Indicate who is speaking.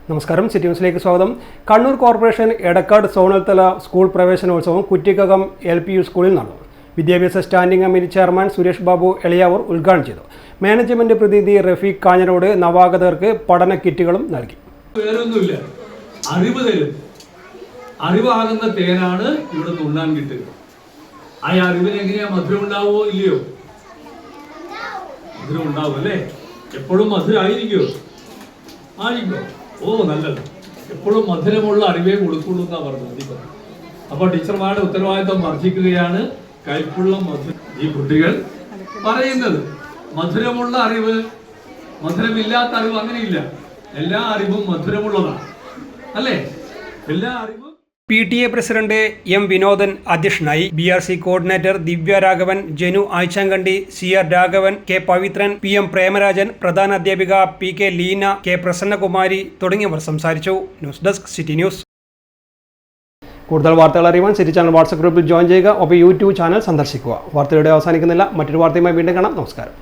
Speaker 1: നമസ്കാരം, സിറ്റി ന്യൂസിലേക്ക് സ്വാഗതം. കണ്ണൂർ കോർപ്പറേഷൻ എടക്കാട് സോണൽ തല സ്കൂൾ പ്രവേശനോത്സവം കുറ്റിക്കകം LPU സ്കൂളിൽ നടന്നു. വിദ്യാഭ്യാസ standing committee chairman Suresh Babu Eliyavoor ഉദ്ഘാടനം ചെയ്തു. മാനേജ്മെന്റ് പ്രതിനിധി റഫീഖ് കാഞ്ഞനോട് നവാഗതർക്ക് പഠന കിറ്റുകളും നൽകി.
Speaker 2: അറിവാകുന്ന തേനാണ് ഇവിടെ തുണ്ണാൻ കിട്ടുക. ആ അറിവിന് എങ്ങനെയാ മധുരം ഉണ്ടാവോ ഇല്ലയോ? മധുരം ഉണ്ടാവും അല്ലേ? എപ്പോഴും മധുരം ആയിരിക്കോ? ഓ നല്ലത്. എപ്പോഴും മധുരമുള്ള അറിവേ കൊടുക്കുള്ളൂ എന്നാ പറഞ്ഞത്. അപ്പൊ ടീച്ചർമാരുടെ ഉത്തരവാദിത്വം വർദ്ധിക്കുകയാണ്. കൈപ്പുള്ള മധുരം ഈ കുട്ടികൾ പറയുന്നത്. മധുരമുള്ള അറിവ്, മധുരമില്ലാത്ത അറിവ് അങ്ങനെയില്ല. എല്ലാ അറിവും മധുരമുള്ളതാണ് അല്ലേ? എല്ലാ അറിവും.
Speaker 1: PTA പ്രസിഡന്റ് M വിനോദൻ അധ്യക്ഷനായി. BRC കോർഡിനേറ്റർ ദിവ്യ രാഘവൻ, ജനു ആഴ്ചാങ്കണ്ടി, CR Raghavan, K Pavithran, PM Premarajan, പ്രധാന അധ്യാപിക PK ലീന, K പ്രസന്നകുമാരി തുടങ്ങിയവർ സംസാരിച്ചു. News desk city news. കൂടുതൽ വാർത്തകൾ അറിയുവാൻ സിറ്റി ചാനൽ വാട്സ്ആപ്പ് ഗ്രൂപ്പിൽ ജോയിൻ ചെയ്യുക. ഒപ്പം YouTube ചാനൽ സന്ദർശിക്കുക. വാർത്തയുടെ അവസാനിക്കുന്നില്ല. മറ്റൊരു വാർത്തയുമായി വീണ്ടും കാണാം. നമസ്കാരം.